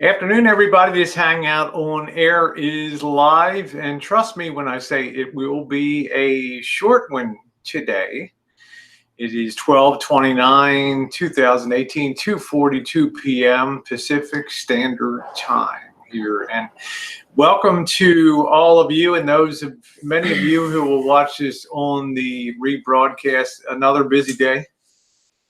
Afternoon, everybody. This Hangout on Air is live, and trust me when I say it will be a short one today. It is 12/29/2018, 2:42 p.m. Pacific Standard Time here, and welcome to all of you and many of you who will watch this on the rebroadcast. Another busy day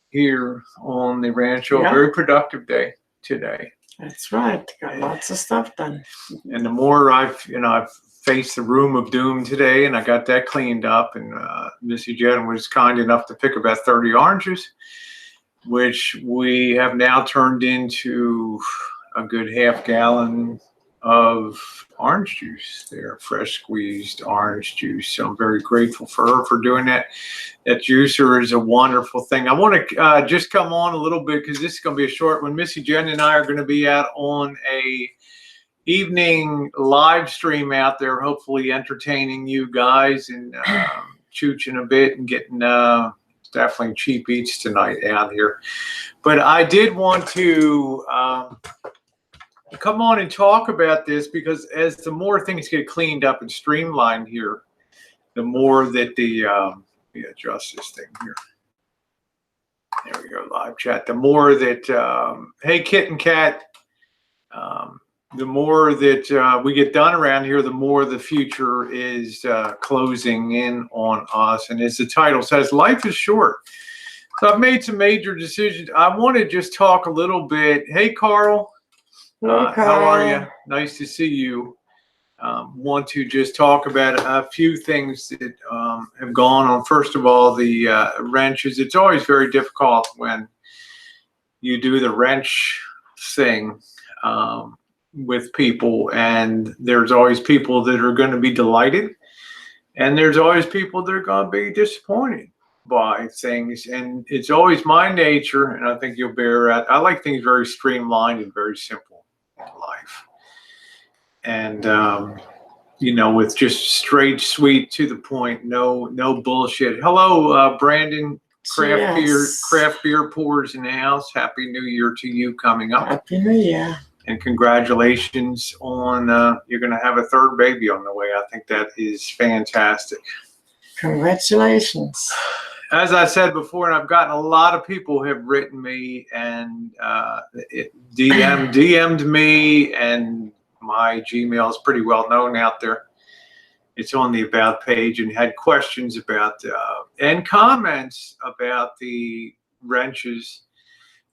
here on the Rancho. Yeah. A very productive day today. That's right. Got lots of stuff done. And the more I've faced the room of doom today, and I got that cleaned up, and Missy Jenn was kind enough to pick about 30 oranges, which we have now turned into a good half-gallon of orange juice there, fresh squeezed orange juice. So I'm very grateful for her for doing that. That juicer is a wonderful thing. I want to just come on a little bit because this is going to be a short one. Missy Jenn and I are going to be out on a evening live stream out there, hopefully entertaining you guys and chooching a bit and getting definitely cheap eats tonight out here. But I did want to come on and talk about this because as the more things get cleaned up and streamlined here, the more that the let me adjust this thing here. There we go, live chat. The more that hey Kitten Cat, the more that we get done around here, the more the future is closing in on us. And as the title says, life is short. So I've made some major decisions. I want to just talk a little bit. Hey Carl. How are you? Nice to see you. Want to just talk about a few things that have gone on. First of all, the wrenches. It's always very difficult when you do the wrench thing with people, and there's always people that are going to be delighted, and there's always people that are going to be disappointed by things. And it's always my nature, and I think you'll bear that. I like things very streamlined and very simple in life, and with just straight, sweet, to the point, no bullshit. Hello, Brandon. Craft beer pours in the house. Happy New Year to you coming up. Happy New Year. And congratulations on you're going to have a third baby on the way. I think that is fantastic. Congratulations. As I said before, and I've gotten a lot of people have written me and DM'd me, and my Gmail is pretty well known out there. It's on the About page, and had questions about and comments about the wrenches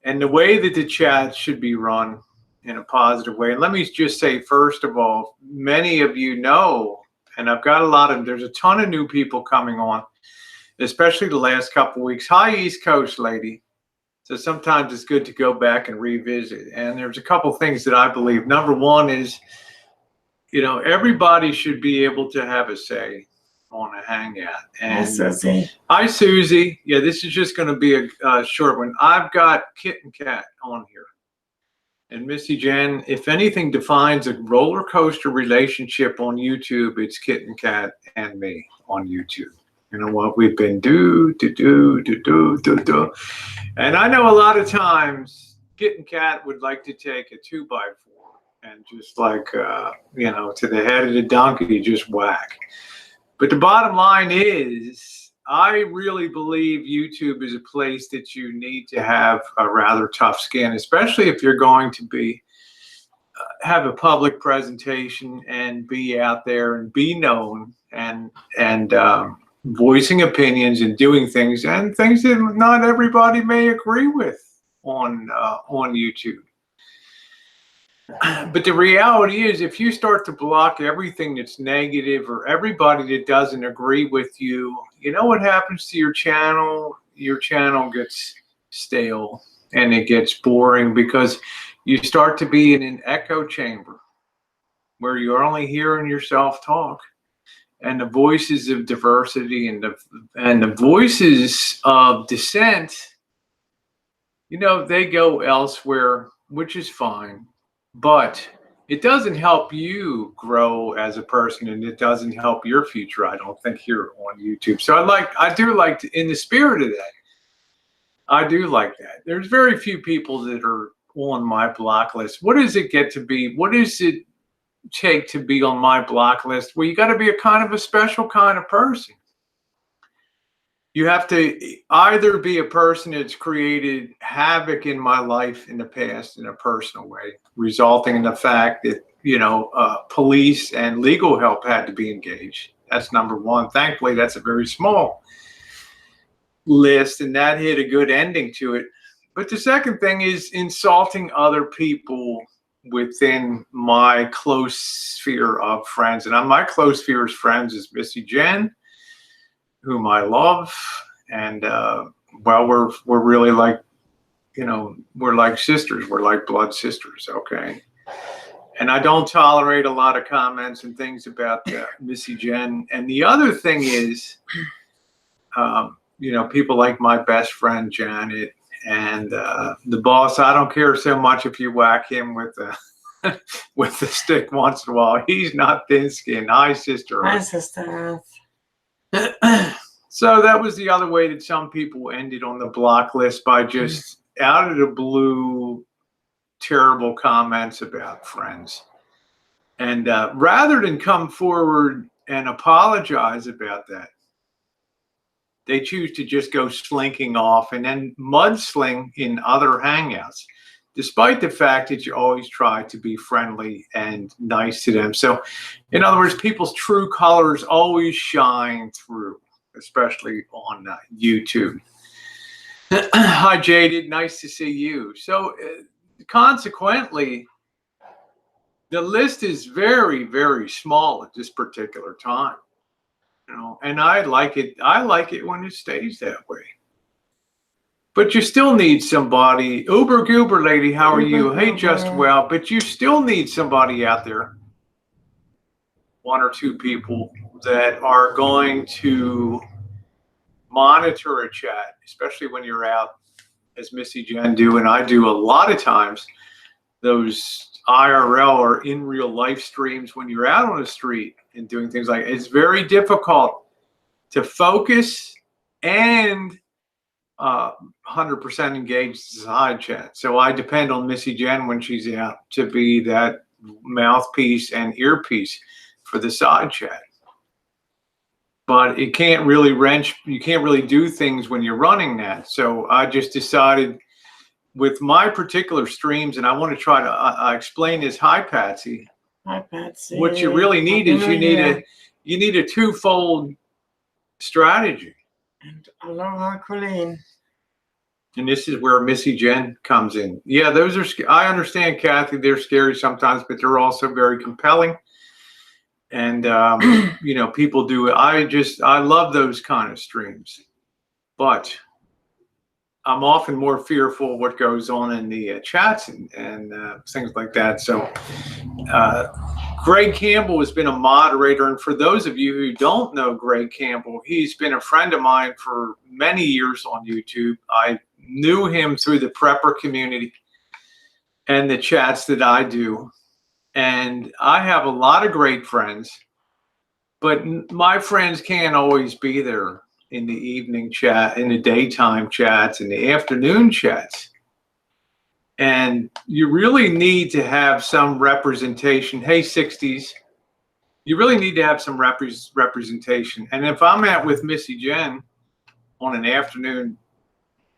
and the way that the chat should be run in a positive way. And let me just say, first of all, many of you know, and I've got there's a ton of new people coming on, especially the last couple of weeks. Hi, East Coast lady. So sometimes it's good to go back and revisit. And there's a couple things that I believe. Number one is, everybody should be able to have a say on a hangout. And Hi, Susie. Hi, Susie. Yeah, this is just going to be a short one. I've got Kitten Cat on here. And Missy Jenn, if anything defines a roller coaster relationship on YouTube, it's Kitten Cat and me on YouTube. You know what we've been do. And I know a lot of times Kitten Cat would like to take a 2x4 and just like, to the head of the donkey, just whack. But the bottom line is, I really believe YouTube is a place that you need to have a rather tough skin, especially if you're going to be have a public presentation and be out there and be known and voicing opinions and doing things that not everybody may agree with on YouTube. But the reality is, if you start to block everything that's negative or everybody that doesn't agree with you, you know what happens to your channel? Your channel gets stale and it gets boring because you start to be in an echo chamber where you're only hearing yourself talk. And the voices of diversity and the voices of dissent, they go elsewhere, which is fine. But it doesn't help you grow as a person, and it doesn't help your future, I don't think, here on YouTube. So I do like to, in the spirit of that, I do like that. There's very few people that are on my block list? What does it get to be? What does it take to be on my block list? Well, you got to be a kind of a special kind of person. You have to either be a person that's created havoc in my life in the past in a personal way, resulting in the fact that, police and legal help had to be engaged. That's number one. Thankfully, that's a very small list, and that hit a good ending to it. But the second thing is insulting other people within my close sphere of friends. And my close sphere of friends is Missy Jenn, whom I love. And, we're really like, we're like sisters. We're like blood sisters, okay? And I don't tolerate a lot of comments and things about Missy Jenn. And the other thing is, people like my best friend, Janet, and the boss. I don't care so much if you whack him with the stick once in a while. He's not thin-skinned. Hi, Sister Earth. Hi, Sister Earth. So that was the other way that some people ended on the block list, by just out of the blue, terrible comments about friends. And rather than come forward and apologize about that, they choose to just go slinking off and then mudsling in other hangouts, despite the fact that you always try to be friendly and nice to them. So, in other words, people's true colors always shine through, especially on YouTube. Hi, Jaded. Nice to see you. So, consequently, the list is very, very small at this particular time. And I like it. I like it when it stays that way. But you still need somebody. Uber Goober lady, how are you? Hey, just well. But you still need somebody out there, one or two people that are going to monitor a chat, especially when you're out, as Missy Jenn do, and I do a lot of times, those IRL or in real life streams when you're out on the street and doing things like it's very difficult to focus and 100% engage the side chat. So I depend on Missy Jenn when she's out to be that mouthpiece and earpiece for the side chat. But it can't really you can't really do things when you're running that. So I just decided with my particular streams, and I want to try to explain this. Hi, Patsy. Hi, Patsy. What you really need is you need a twofold strategy. And aloha, Colleen. And this is where Missy Jenn comes in. Yeah, those are. I understand, Kathy. They're scary sometimes, but they're also very compelling. And people do it. I love those kind of streams, but I'm often more fearful of what goes on in the chats and things like that. So Greg Campbell has been a moderator. And for those of you who don't know Greg Campbell, he's been a friend of mine for many years on YouTube. I knew him through the prepper community and the chats that I do. And I have a lot of great friends, but my friends can't always be there in the evening chat, in the daytime chats, in the afternoon chats. And you really need to have some representation. Hey, 60s. You really need to have some representation. And if I'm out with Missy Jenn on an afternoon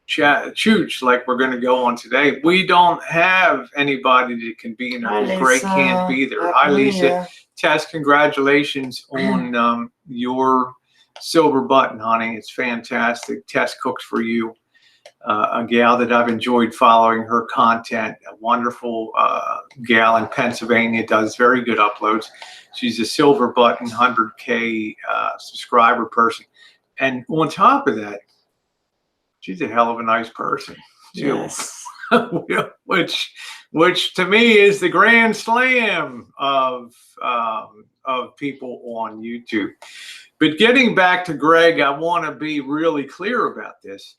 chat, chooch, like we're going to go on today, we don't have anybody that can be in there. Greg can't be there. Hi, Lisa. Tess, congratulations on your silver button, honey. It's fantastic. Tess cooks for you. A gal that I've enjoyed following her content. A wonderful gal in Pennsylvania, does very good uploads. She's a silver button, 100K subscriber person. And on top of that, she's a hell of a nice person too. Yes. which to me is the grand slam of people on YouTube. But getting back to Greg, I want to be really clear about this.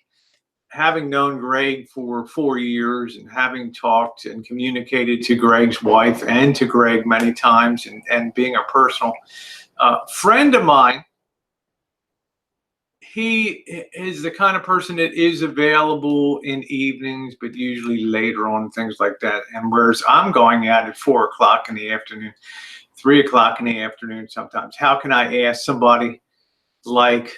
Having known Greg for 4 years and having talked and communicated to Greg's wife and to Greg many times, and being a personal friend of mine, he is the kind of person that is available in evenings, but usually later on, things like that. And whereas I'm going out at 4 o'clock in the afternoon, 3 o'clock in the afternoon sometimes. How can I ask somebody like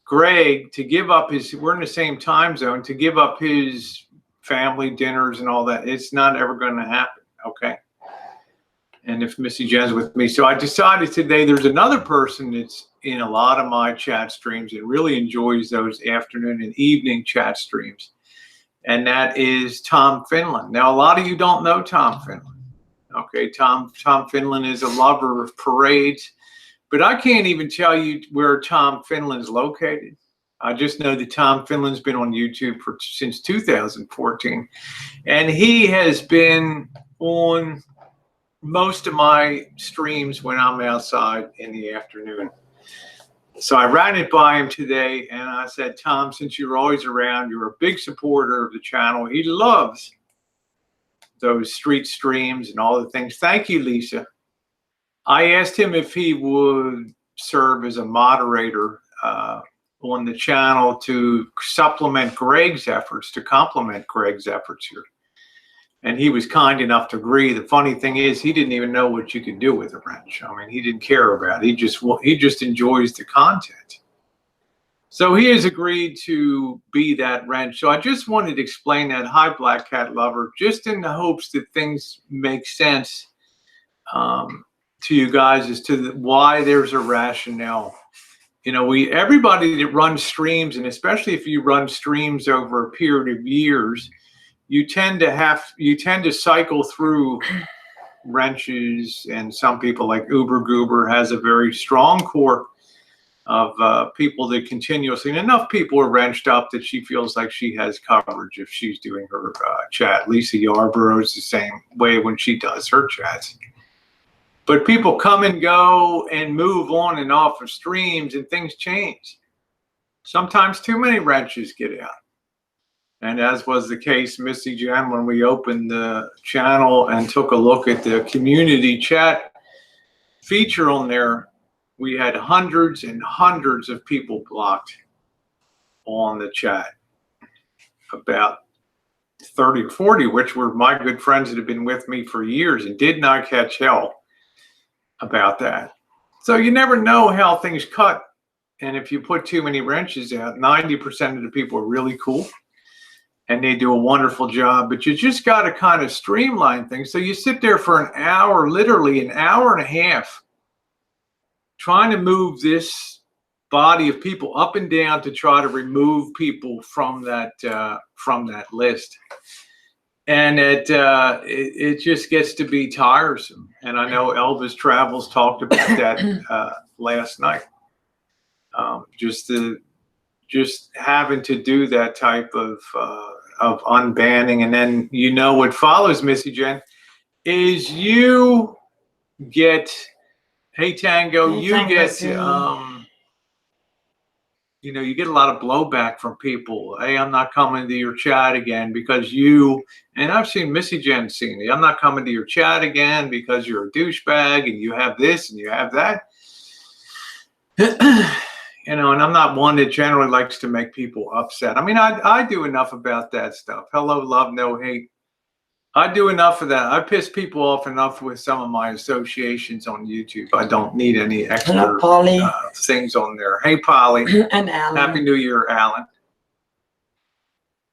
Greg to give up his, we're in the same time zone, to give up his family dinners and all that? It's not ever going to happen, okay? And if Missy Jenn's with me. So I decided today there's another person that's in a lot of my chat streams and really enjoys those afternoon and evening chat streams. And that is Tom Finland. Now, a lot of you don't know Tom Finland. Okay, Tom Finland is a lover of parades, but I can't even tell you where Tom Finland's located. I just know that Tom Finland's been on YouTube since 2014, and he has been on most of my streams when I'm outside in the afternoon. So I ran it by him today, and I said, Tom, since you're always around, you're a big supporter of the channel. He loves those street streams and all the things. Thank you, Lisa. I asked him if he would serve as a moderator on the channel to supplement Greg's efforts, to complement Greg's efforts here. And he was kind enough to agree. The funny thing is, he didn't even know what you could do with a wrench. I mean, he didn't care about it. He just enjoys the content. So he has agreed to be that wrench. So I just wanted to explain that. Hi, Black Cat Lover, just in the hopes that things make sense to you guys as to why there's a rationale. You know, everybody that runs streams, and especially if you run streams over a period of years, you tend to cycle through wrenches, and some people like Uber Goober has a very strong core of people that continuously, and enough people are wrenched up that she feels like she has coverage if she's doing her chat. Lisa Yarborough's the same way when she does her chats. But people come and go and move on and off of streams, and things change. Sometimes too many wrenches get out. And as was the case, Missy Jenn, when we opened the channel and took a look at the community chat feature on there, we had hundreds and hundreds of people blocked on the chat. About 30 or 40, which were my good friends that have been with me for years and did not catch hell about that. So you never know how things cut. And if you put too many wrenches out, 90% of the people are really cool and they do a wonderful job, but you just got to kind of streamline things. So you sit there for an hour, literally an hour and a half, trying to move this body of people up and down to try to remove people from that list. And it just gets to be tiresome. And I know Elvis Travels talked about that last night. Just having to do that type of unbanning. And then, you know, what follows, Missy Jenn, is you get, hey Tango, you get, you know, you get a lot of blowback from people. Hey, I'm not coming to your chat again because you, and I've seen Missy Jenn seen it. I'm not coming to your chat again because you're a douchebag and you have this and you have that. You know, and I'm not one that generally likes to make people upset. I mean, I do enough about that stuff. Hello, love, no hate. I do enough of that. I piss people off enough with some of my associations on YouTube. I don't need any extra things on there. Hey, Polly. And Alan. Happy New Year, Alan.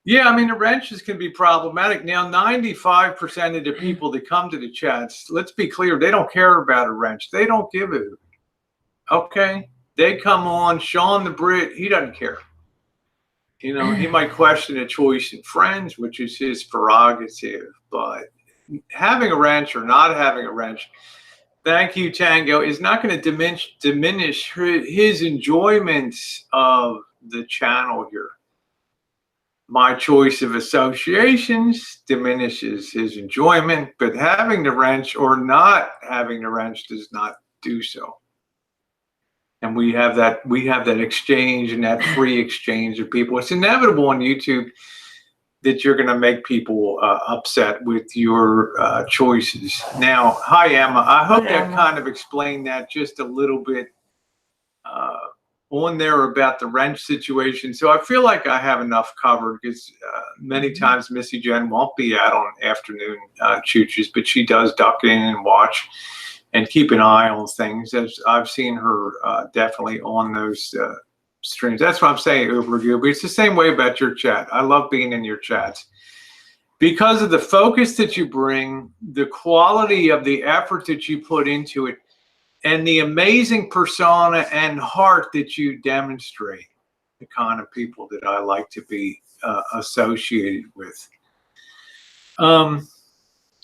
Yeah, I mean, the wrenches can be problematic. Now, 95% of the people that come to the chats, let's be clear, they don't care about a wrench. They don't give a, okay? They come on, Sean the Brit, he doesn't care. You know, he might question a choice in friends, which is his prerogative, but having a wrench or not having a wrench, thank you, Tango, is not going to diminish his enjoyment of the channel here. My choice of associations diminishes his enjoyment, but having the wrench or not having the wrench does not do so. And we have that exchange and that free exchange of people. It's inevitable on YouTube that you're going to make people upset with your choices. Now, hi, Emma. I hope that kind of explained that just a little bit on there about the wrench situation. So I feel like I have enough covered because many times Missy Jenn won't be out on afternoon chooches, but she does duck in and watch and keep an eye on things. As I've seen her definitely on those streams. That's what I'm saying, Uber. But it's the same way about your chat. I love being in your chats because of the focus that you bring, the quality of the effort that you put into it, and the amazing persona and heart that you demonstrate. The kind of people that I like to be associated with.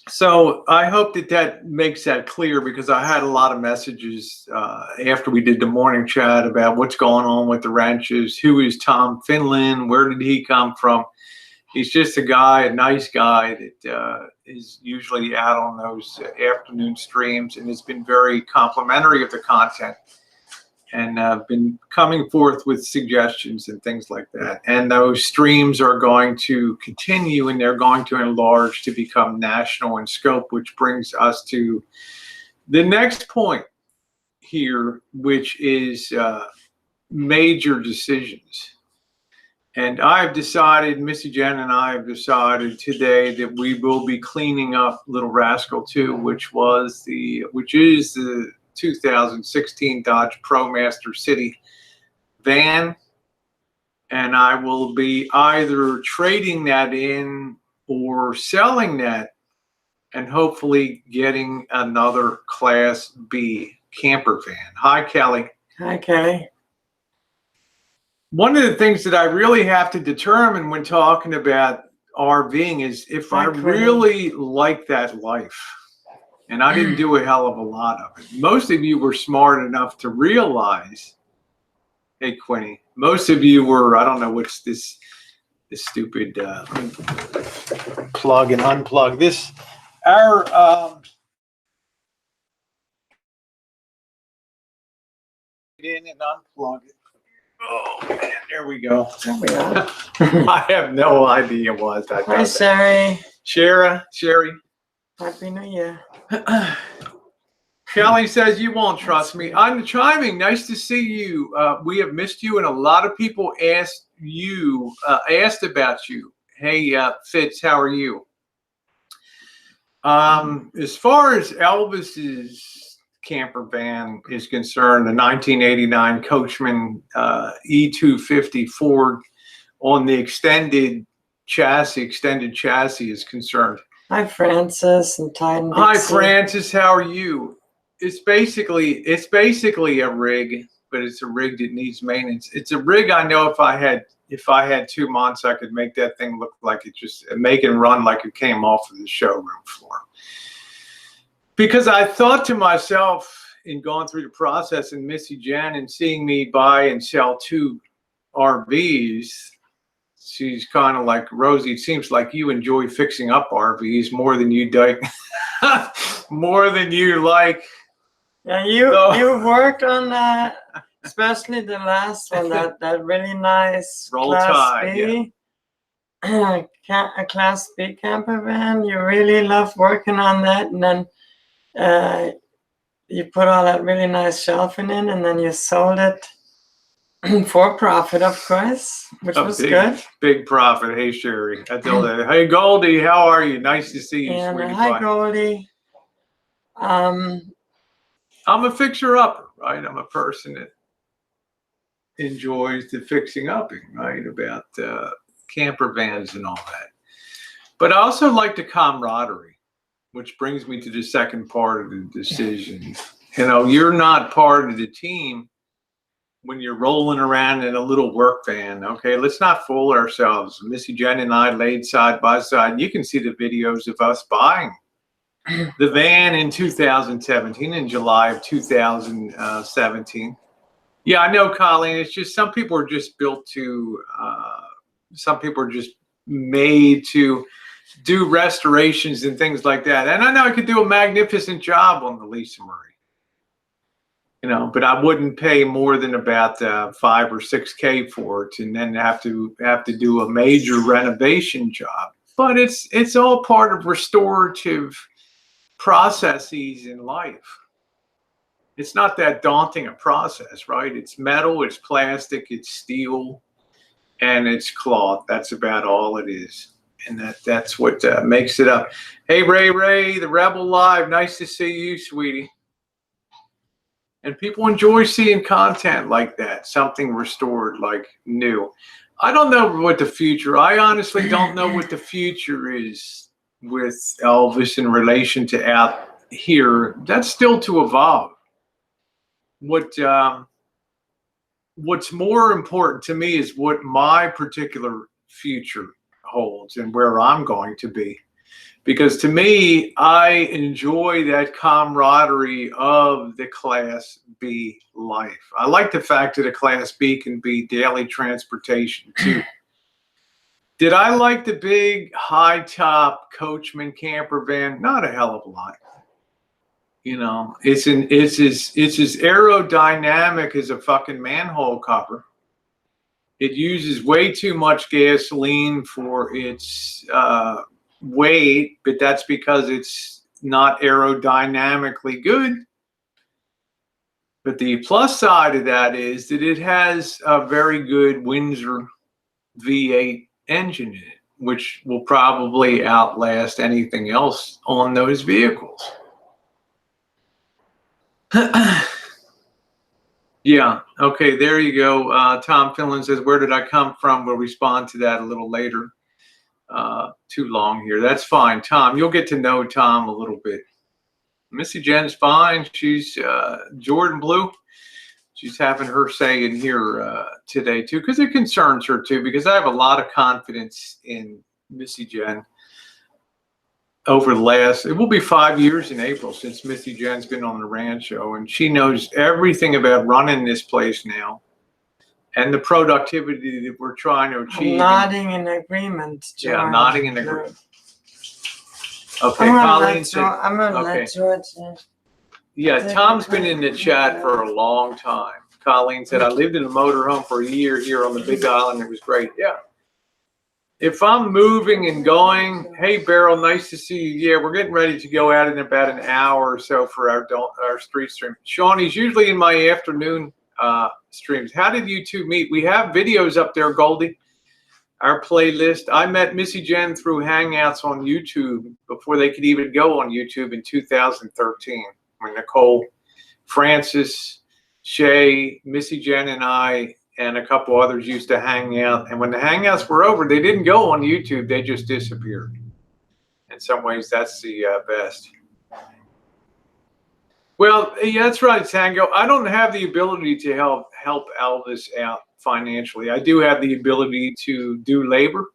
So I hope that makes that clear, because I had a lot of messages after we did the morning chat about what's going on with the Ranchos. Who is Tom Finland? Where did he come from? He's just a guy, a nice guy that is usually out on those afternoon streams, and has been very complimentary of the content, and been coming forth with suggestions and things like that. And those streams are going to continue, and they're going to enlarge to become national in scope, which brings us to the next point here, which is major decisions. And I've decided, Missy Jenn and I have decided today that we will be cleaning up Little Rascal 2, which is the 2016 Dodge ProMaster City van. And I will be either trading that in or selling that, and hopefully getting another Class B camper van. Hi, Kelly. Hi, Kelly. One of the things that I really have to determine when talking about RVing is if I really like that life. And I didn't do a hell of a lot of it. Most of you were smart enough to realize, hey, Quinny, most of you were, I don't know what's this stupid plug and unplug. This, our, in and unplug it. Oh, man, there we go. There we are. I have no idea what that Hi, does. Sherry. Happy New Year. Kelly says you won't trust me. I'm chiming. Nice to see you. We have missed you, and a lot of people asked about you. Hey, Fitz, how are you? As far as Elvis's camper van is concerned, the 1989 Coachman E250 Ford on the extended chassis is concerned. Hi, Francis and Titan. Hi, Francis. How are you? It's basically a rig, but it's a rig that needs maintenance. It's a rig I know if I had 2 months, I could make that thing look like it just make and run like it came off of the showroom floor. Because I thought to myself, in going through the process, and Missy Jenn and seeing me buy and sell 2 RVs, she's kind of like, Rosie, it seems like you enjoy fixing up RVs more than you like. More than you like. Yeah, you worked on that, especially the last one, that really nice Roll Class Tide, B, a Class B camper van. You really loved working on that, and then you put all that really nice shelving in, and then you sold it for profit, of course, which was good. Big profit. Hey, Sherry. I told her, hey, Goldie, how are you? Nice to see you, and sweetie. hi, Goldie. I'm a fixer-upper, right? I'm a person that enjoys the fixing upping, right? About camper vans and all that. But I also like the camaraderie, which brings me to the second part of the decision. You know, you're not part of the team when you're rolling around in a little work van. Okay, let's not fool ourselves. Missy Jenn and I laid side by side. You can see the videos of us buying the van in 2017, in July of 2017. Yeah, I know, Colleen. It's just some people are just built to, some people are just made to do restorations and things like that. And I know I could do a magnificent job on the Lisa Marie, you know, but I wouldn't pay more than about $5 or $6K for it, and then have to do a major renovation job. But it's all part of restorative processes in life. it's not that daunting a process, right? It's metal, it's plastic, it's steel, and it's cloth. That's about all it is. And that's what makes it up. Hey, Ray, the Rebel Live. Nice to see you, sweetie. And people enjoy seeing content like that, something restored, like new. I don't know what the future, I honestly don't know what the future is with Elvis in relation to out here. That's still to evolve. What's more important to me is what my particular future holds and where I'm going to be. Because to me, I enjoy that camaraderie of the Class B life. I like the fact that a Class B can be daily transportation too. Did I like the big high top Coachman camper van? Not a hell of a lot. You know, it's as aerodynamic as a fucking manhole cover. It uses way too much gasoline for its weight, but that's because it's not aerodynamically good. But the plus side of that is that it has a very good Windsor V8 engine in it, which will probably outlast anything else on those vehicles. Yeah, okay, there you go. Tom Finland says, where did I come from? We'll respond to that a little later. Too long here. That's fine, Tom. You'll get to know Tom a little bit. Missy Jenn's fine. She's Jordan Blue. She's having her say in here today too, because it concerns her too, because I have a lot of confidence in Missy Jenn. Over the last, it will be 5 years in April since Missy Jenn's been on the Rancho, and she knows everything about running this place now and the productivity that we're trying to achieve. I'm nodding in agreement, George. Yeah, nodding in agreement. Okay, I'm gonna okay. let George. Yeah, Tom's been in the chat for a long time. Colleen said, I lived in a motorhome for a year here on the Big Island. It was great. Yeah. If I'm moving and going, hey, Beryl, nice to see you. Yeah, we're getting ready to go out in about an hour or so for our street stream. Shawnee's usually in my afternoon streams. How did you two meet? We have videos up there, Goldie, our playlist. I met Missy Jenn through Hangouts on YouTube before they could even go on YouTube in 2013, when Nicole, Francis, Shay, Missy Jenn, and I, and a couple others used to hang out. And when the Hangouts were over, they didn't go on YouTube. They just disappeared. In some ways, that's the best. Well, yeah, that's right, Tango. I don't have the ability to help Elvis out financially. I do have the ability to do labor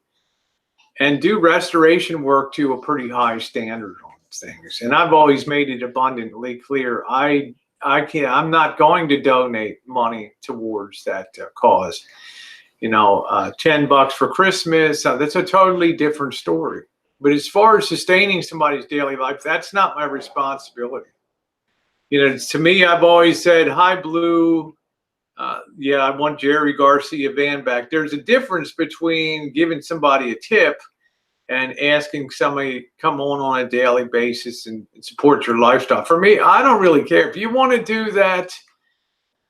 and do restoration work to a pretty high standard on things. And I've always made it abundantly clear. I'm not going to donate money towards that cause. You know, $10 for Christmas, that's a totally different story. But as far as sustaining somebody's daily life, that's not my responsibility. You know, to me, I've always said, hi, Blue. Yeah, I want Jerry Garcia Van back. There's a difference between giving somebody a tip and asking somebody come on a daily basis and support your lifestyle. For me, I don't really care. If you want to do that,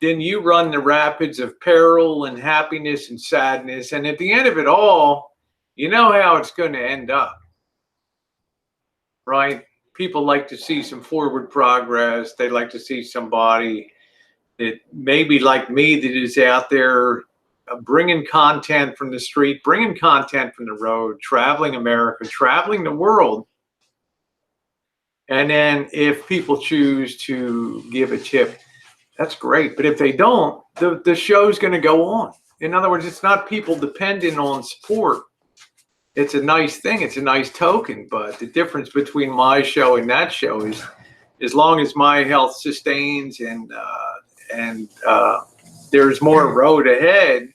then you run the rapids of peril and happiness and sadness. And at the end of it all, you know how it's going to end up, right? People like to see some forward progress. They like to see somebody that maybe like me that is out there bringing content from the street, bringing content from the road, traveling America, traveling the world. And then if people choose to give a tip, that's great. But if they don't, the show's going to go on. In other words, it's not people dependent on support. It's a nice thing. It's a nice token. But the difference between my show and that show is, as long as my health sustains and there's more road ahead,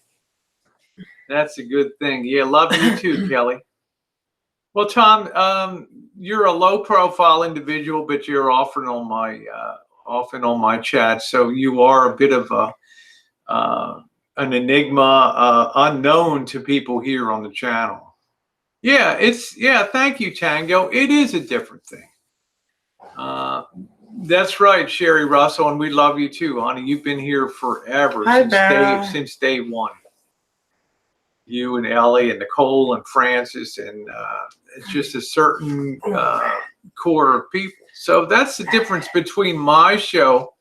that's a good thing. Yeah, love you too, Kelly. Well, Tom, you're a low-profile individual, but you're often on my chat, so you are a bit of an enigma, unknown to people here on the channel. Yeah, thank you, Tango. It is a different thing. That's right, Sherry Russell, and we love you too, honey. You've been here forever, Hi, since day one. You and Ellie and Nicole and Francis, and it's just a certain core of people. So that's the difference between my show.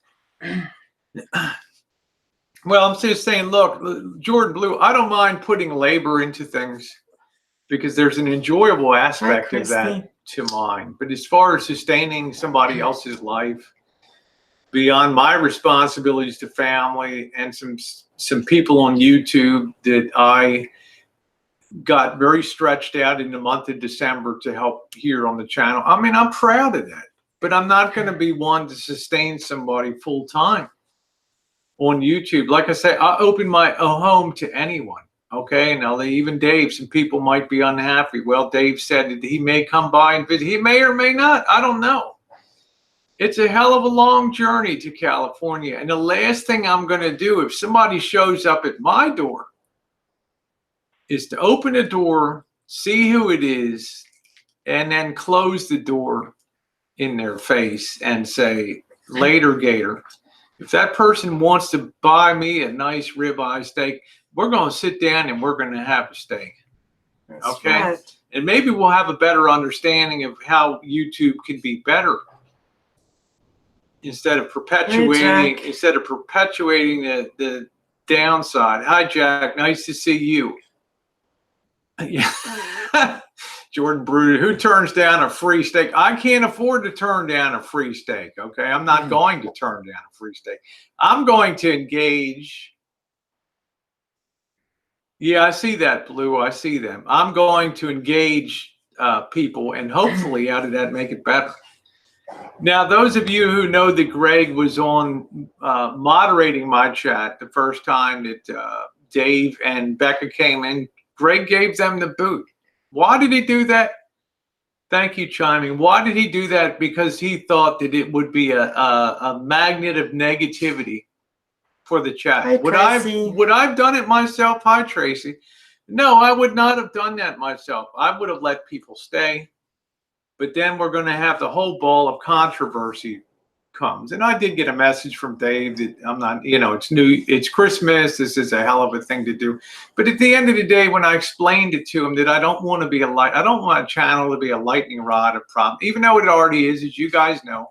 Well, I'm just saying, look, Jordan Blue, I don't mind putting labor into things because there's an enjoyable aspect of that to mine. But as far as sustaining somebody else's life beyond my responsibilities to family and some people on YouTube that I got very stretched out in the month of December to help here on the channel. I mean, I'm proud of that, but I'm not going to be one to sustain somebody full time on YouTube. Like I say, I open my home to anyone. Okay. Now even Dave, some people might be unhappy. Well, Dave said that he may come by and visit. He may or may not. I don't know. It's a hell of a long journey to California. And the last thing I'm going to do if somebody shows up at my door is to open the door, see who it is, and then close the door in their face and say, later, Gator. If that person wants to buy me a nice ribeye steak, we're going to sit down and we're going to have a steak. That's okay? Right. And maybe we'll have a better understanding of how YouTube can be better instead of perpetuating the downside. Hi, Jack. Nice to see you. Yeah. Jordan Bruder, who turns down a free steak? I can't afford to turn down a free steak, okay? I'm not going to turn down a free steak. I'm going to engage. Yeah, I see that, Blue. I see them. I'm going to engage people and hopefully out of that make it better. Now, those of you who know that Greg was on moderating my chat the first time that Dave and Becca came in, Greg gave them the boot. Why did he do that? Thank you, Chiming. Why did he do that? Because he thought that it would be a magnet of negativity for the chat. Hi, Would I've done it myself? Hi, Tracy. No, I would not have done that myself. I would have let people stay. But then we're going to have the whole ball of controversy comes. And I did get a message from Dave that I'm not, it's Christmas. This is a hell of a thing to do. But at the end of the day, when I explained it to him that I don't want to be I don't want a channel to be a lightning rod of problem, even though it already is, as you guys know,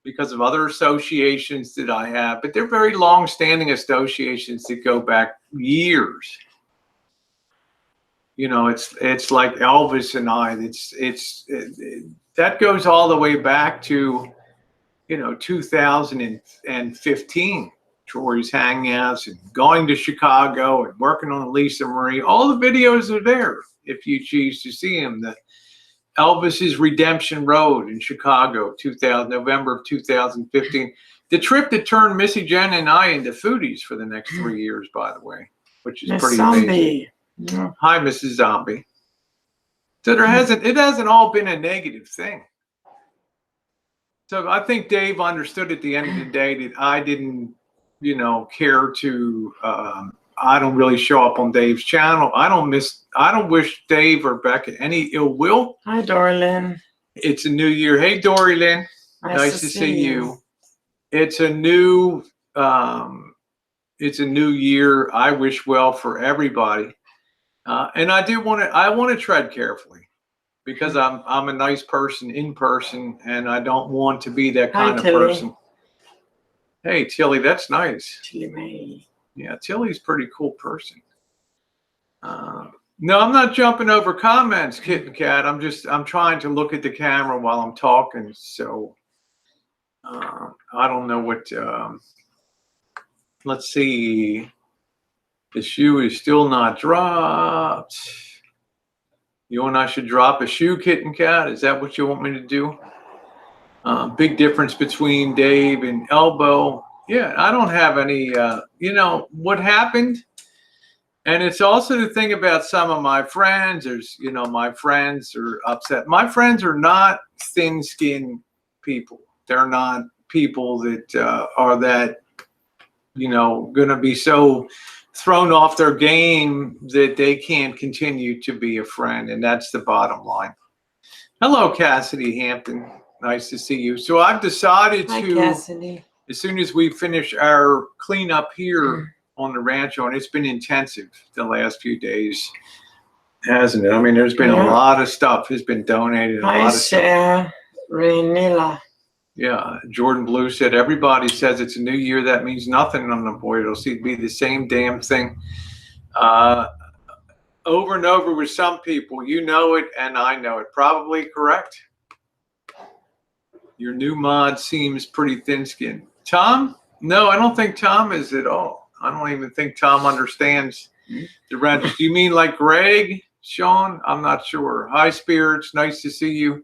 because of other associations that I have, but they're very long-standing associations that go back years. It's like Elvis and I. That goes all the way back to 2015. Troy's hangouts and going to Chicago and working on Lisa Marie. All the videos are there if you choose to see them. The Elvis's Redemption Road in Chicago, November of 2015. The trip that turned Missy Jenn and I into foodies for the next 3 years, by the way, which is pretty amazing. Yeah. Hi, Mrs. Zombie. So it hasn't all been a negative thing. So I think Dave understood at the end of the day that I didn't, care to. I don't really show up on Dave's channel. I don't wish Dave or Becca any ill will. Hi, Dorlyn. It's a new year. Hey, Dory Lynn. Nice to see you. It's a new year. I wish well for everybody. And I want to tread carefully because I'm a nice person in person and I don't want to be that kind of person. Hey, Tilly, that's nice. Tilly May. Yeah, Tilly's a pretty cool person. No, I'm not jumping over comments, Kitten Cat. I'm trying to look at the camera while I'm talking. So I don't know what, let's see. The shoe is still not dropped. You and I should drop a shoe, Kitten Cat? Is that what you want me to do? Big difference between Dave and Elbow. Yeah, I don't have any, what happened? And it's also the thing about some of my friends. There's, my friends are upset. My friends are not thin-skinned people. They're not people that are that, going to be so thrown off their game that they can't continue to be a friend. And that's the bottom line. Hello, Cassidy Hampton. Nice to see you. So I've decided Hi, to, Cassidy. as soon as we finish our cleanup here on the Rancho, and it's been intensive the last few days, hasn't it? I mean, there's been a lot of stuff has been donated. Hi, Sarah Renilla. Yeah, Jordan Blue said, everybody says it's a new year. That means nothing on the boy. It'll be the same damn thing. Over and over with some people. You know it, and I know it. Probably correct. Your new mod seems pretty thin-skinned. Tom? No, I don't think Tom is at all. I don't even think Tom understands the Rancho. Do you mean like Greg, Sean? I'm not sure. Hi, Spirits. Nice to see you.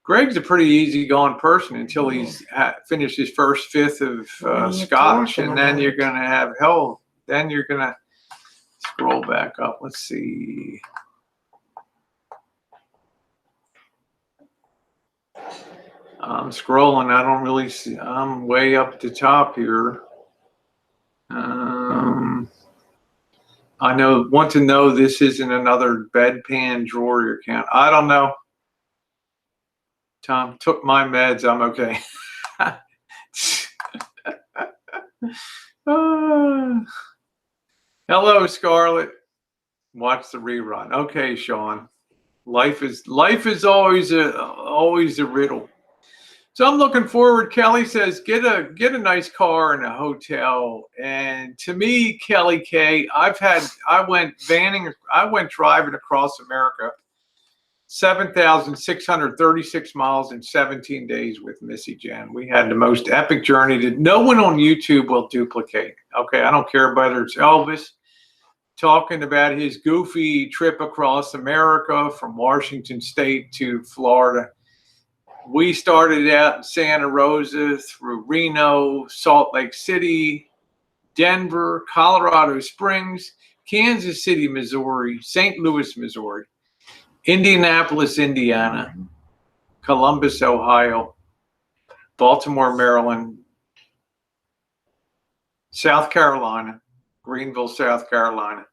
Greg's a pretty easygoing person until he's finished his first fifth of scotch, and then you're going to have hell. Then you're going to scroll back up. Let's see. I'm scrolling. I don't really see. I'm way up at the top here. I want to know this isn't another bedpan drawer account. I don't know. Tom took my meds. I'm okay. Hello, Scarlett. Watch the rerun. Okay, Sean. Life is always a riddle. So I'm looking forward. Kelly says, get a nice car and a hotel. And to me, Kelly K, I went driving across America, 7,636 miles in 17 days with Missy Jenn. We had the most epic journey that no one on YouTube will duplicate. Okay, I don't care whether it's Elvis talking about his goofy trip across America from Washington State to Florida. We started out in Santa Rosa through Reno, Salt Lake City, Denver, Colorado Springs, Kansas City, Missouri, St. Louis, Missouri, Indianapolis, Indiana, Columbus, Ohio, Baltimore, Maryland, South Carolina, Greenville, South Carolina,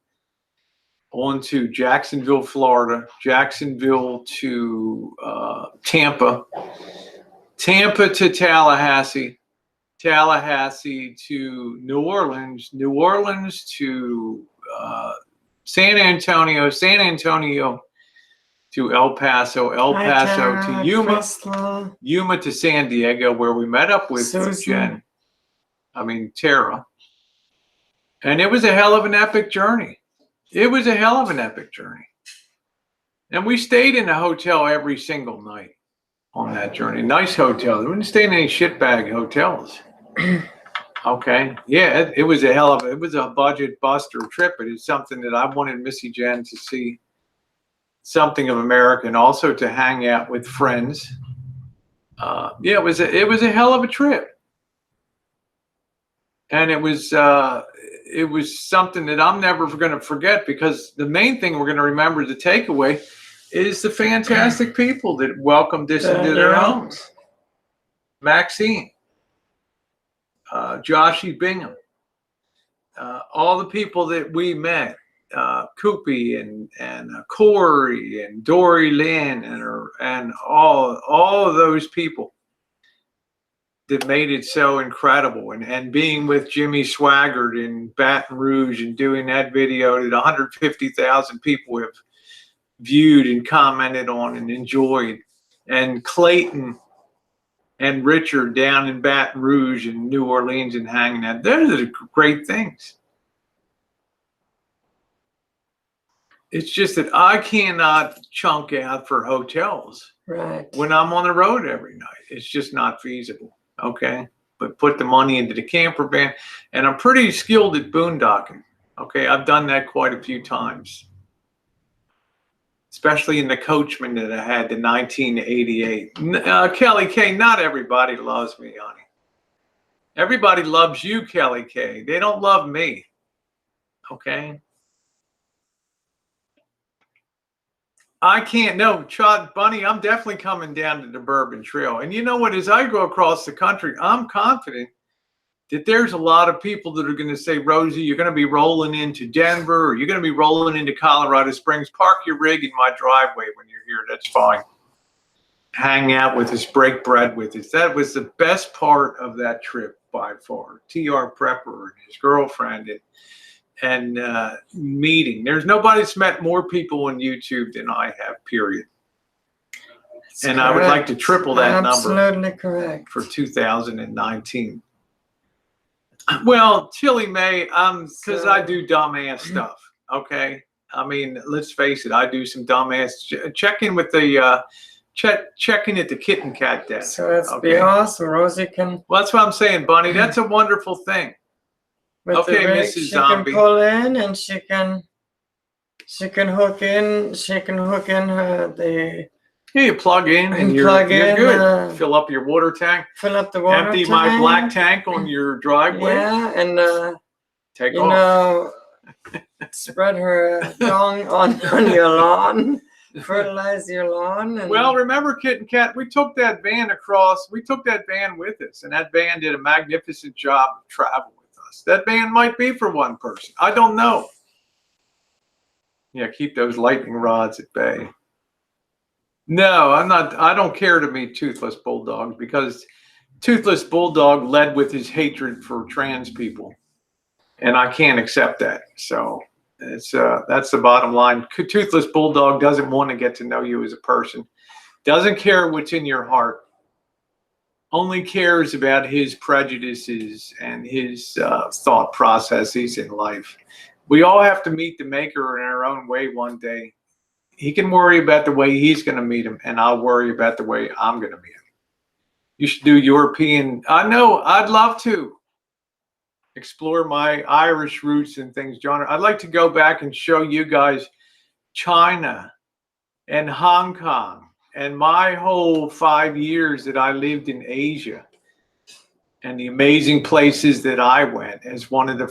on to Jacksonville, Florida, Jacksonville to Tampa, Tampa to Tallahassee, Tallahassee to New Orleans, New Orleans to San Antonio, San Antonio to El Paso, El Paso to Yuma, Crystal. Yuma to San Diego, where we met up with Tara. And it was a hell of an epic journey. It was a hell of an epic journey. And we stayed in a hotel every single night on that journey. Nice hotels. We didn't stay in any shitbag hotels. Okay. Yeah, it was it was a budget buster trip, but it's something that I wanted Missy Jenn to see something of America and also to hang out with friends. Yeah, it was a hell of a trip. And it was something that I'm never going to forget, because the main thing we're going to remember, the takeaway, is the fantastic people that welcomed us into their homes. Maxine, Joshy Bingham, all the people that we met, Koopy and Corey and Dory Lynn and all of those people that made it so incredible, and being with Jimmy Swaggart in Baton Rouge and doing that video that 150,000 people have viewed and commented on and enjoyed, and Clayton and Richard down in Baton Rouge and New Orleans and hanging out. Those are the great things. It's just that I cannot chunk out for hotels when I'm on the road every night. It's just not feasible. Okay, but put the money into the camper van, and I'm pretty skilled at boondocking. Okay, I've done that quite a few times, especially in the Coachman that I had, the 1988. Kelly K, not everybody loves me, honey. Everybody loves you, Kelly K. They don't love me. Okay. I can't, no, Bunny, I'm definitely coming down to the Bourbon Trail. And you know what, as I go across the country, I'm confident that there's a lot of people that are going to say, Rosie, you're going to be rolling into Denver, or you're going to be rolling into Colorado Springs. Park your rig in my driveway when you're here. That's fine. hang out with us, break bread with us. That was the best part of that trip by far. TR Prepper and his girlfriend and meeting. There's nobody that's met more people on YouTube than I have, period. That's and correct. I would like to triple that Absolutely number correct. for 2019. Well, Chili May, because I do dumbass stuff, okay? I mean, let's face it, I do some dumbass. Check in with the, check in at the kitten cat desk. So it's okay? be awesome. Rosie can. Well, that's what I'm saying, Bunny. That's a wonderful thing. With Okay, the rig, Mrs. she Zombie. can pull in and she can hook in. She can hook in the. Yeah, you plug in and you're good. Fill up your water tank. Fill up the water Empty tank. my black tank on your driveway. Yeah, and take you off. know, spread her dong on your lawn, fertilize your lawn. And well, remember, Kitten Cat, we took that van across. We took that van with us, and that van did a magnificent job of travel with us. That van might be for one person. I don't know. Yeah, keep those lightning rods at bay. No, I'm not. I don't care to meet Toothless Bulldog because Toothless Bulldog led with his hatred for trans people, and I can't accept that. So it's that's the bottom line. Toothless Bulldog doesn't want to get to know you as a person. Doesn't care what's in your heart. Only cares about his prejudices and his thought processes in life. We all have to meet the maker in our own way one day. He can worry about the way he's going to meet him, and I'll worry about the way I'm going to meet him. You should do European. I know. I'd love to explore my Irish roots and things, John. I'd like to go back and show you guys China and Hong Kong and my whole 5 years that I lived in Asia and the amazing places that I went as one of the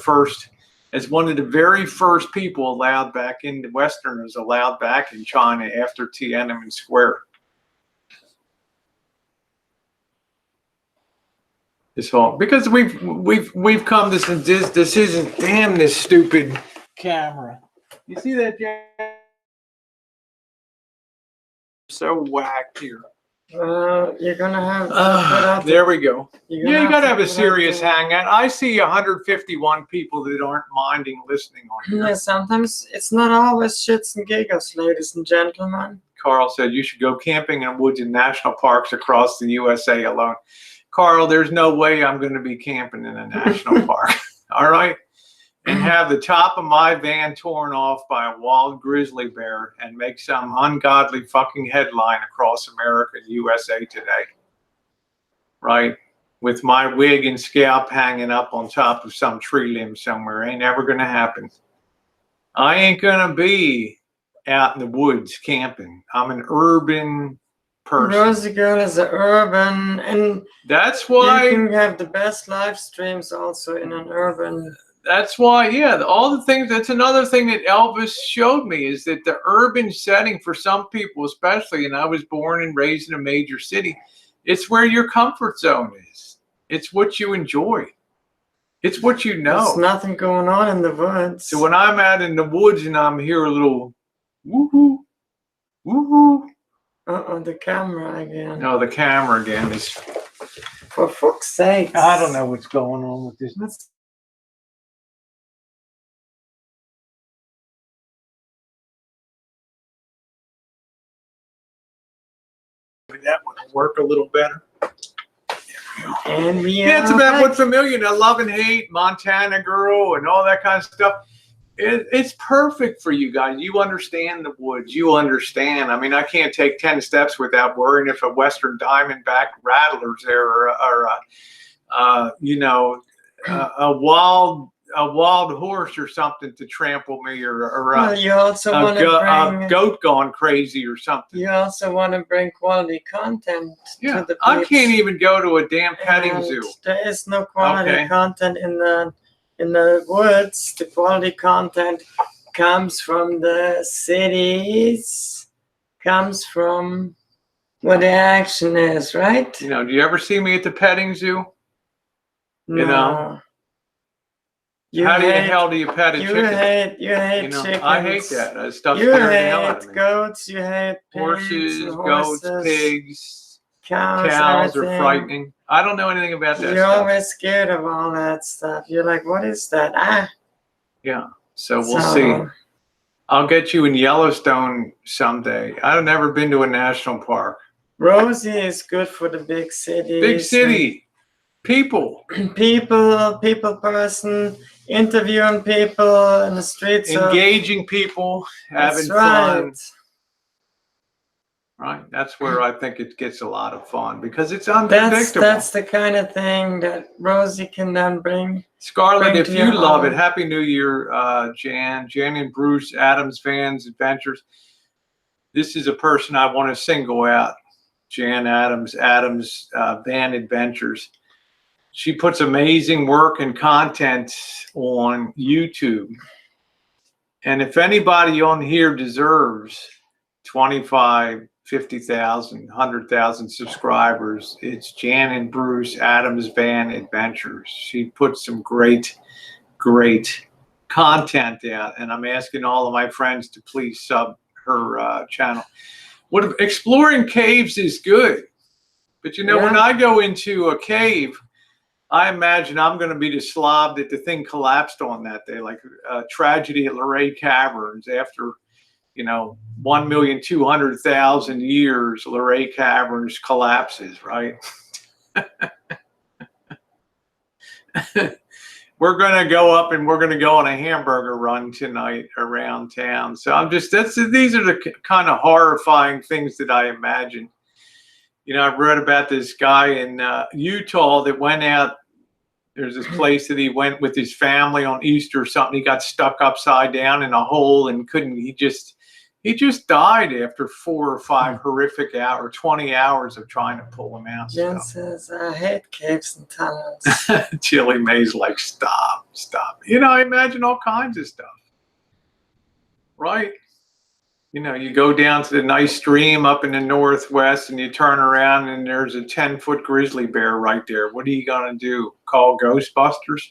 very first people allowed back in, the Westerners allowed back in China after Tiananmen Square. This whole, because we've come to some, this isn't, damn this stupid camera. You see that, Jack? So whacked here. You're gonna have to put out there we go. Yeah, you gotta have a serious hangout. I see 151 people that aren't minding listening on here. Yeah, sometimes it's not always shits and giggles, ladies and gentlemen. Carl said you should go camping in woods and national parks across the USA alone. Carl, there's no way I'm going to be camping in a national park. All right. And have the top of my van torn off by a wild grizzly bear and make some ungodly fucking headline across America and USA today. Right? With my wig and scalp hanging up on top of some tree limb somewhere. Ain't never going to happen. I ain't going to be out in the woods camping. I'm an urban person. Rosie girl is an urban, and that's why you can have the best live streams also in an urban. That's why, yeah, all the things, that's another thing that Elvis showed me is that the urban setting for some people, especially, and I was born and raised in a major city, it's where your comfort zone is. It's what you enjoy. It's what you know. There's nothing going on in the woods. So when I'm out in the woods and I'm here a little woohoo, woohoo. The camera again. No, the camera again is. For fuck's sake. I don't know what's going on with this. That one will work a little better. And yeah, it's about what's familiar. Now, Love and Hate, Montana Girl, and all that kind of stuff. It's perfect for you guys. You understand the woods. You understand. I mean, I can't take 10 steps without worrying if a Western Diamondback rattler's there or a wild horse or something to trample me or you also want to bring a goat gone crazy or something. You also want to bring quality content to the I can't even go to a damn petting zoo. There is no quality content in the woods. The quality content comes from the cities, comes from where the action is, right? Do you ever see me at the petting zoo? No. How the hell do you pet a You chicken? hate chickens. I hate that. That stuff You scares the hell out hate of me. goats. You hate Horses, horses, goats, pigs, cows are everything. frightening. I don't know anything about that You're stuff. always scared of all that stuff. You're like, what is that? Yeah. So we'll see. I'll get you in Yellowstone someday. I've never been to a national park. Rosie is good for the big cities. Big city. People person, interviewing people in the streets, engaging people, having fun. Right, that's where I think it gets a lot of fun because it's unpredictable. That's the kind of thing that Rosie can then bring. Scarlett, if you love it, Happy New Year, Jan and Bruce, Adams Van's Adventures. This is a person I want to single out, Jan Adams Van Adventures. She puts amazing work and content on YouTube. And if anybody on here deserves 25, 50,000, 100,000 subscribers, it's Jan and Bruce Adams Van Adventures. She puts some great content out, and I'm asking all of my friends to please sub her channel. Exploring caves is good, but when I go into a cave, I imagine I'm going to be the slob that the thing collapsed on that day, like a tragedy at Luray Caverns after 1,200,000 years, Luray Caverns collapses, right? We're going to go up and we're going to go on a hamburger run tonight around town. So these are the kind of horrifying things that I imagine. I've read about this guy in Utah that went out. There's this place that he went with his family on Easter or something. He got stuck upside down in a hole and he just died after 4 or 5 horrific hours, 20 hours of trying to pull him out. Jen says, I hate caves and tunnels. Chili Mae's like, stop. I imagine all kinds of stuff. Right? You go down to the nice stream up in the northwest and you turn around and there's a 10-foot grizzly bear right there. What are you going to do? Call Ghostbusters?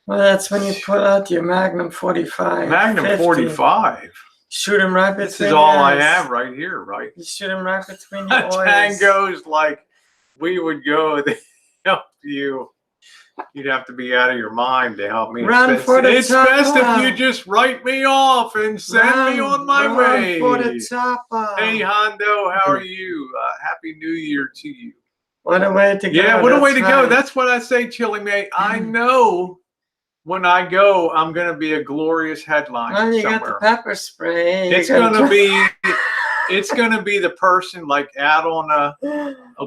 Well, that's when you pull out your Magnum 45. Magnum 50. 45? Shoot him right between This is all I have right here, right? You shoot him right between your eyes. Tango's like we would go to help you. You'd have to be out of your mind to help me. Run for the It's best if you just write me off and send me on my way. Run for the chopper. Hey, Hondo, how are you? Happy New Year to you. What a way to go. Yeah, what a way to go. That's what I say, Chili Mae. I know when I go, I'm going to be a glorious headline somewhere. You got the pepper spray. It's going to be the person like out on a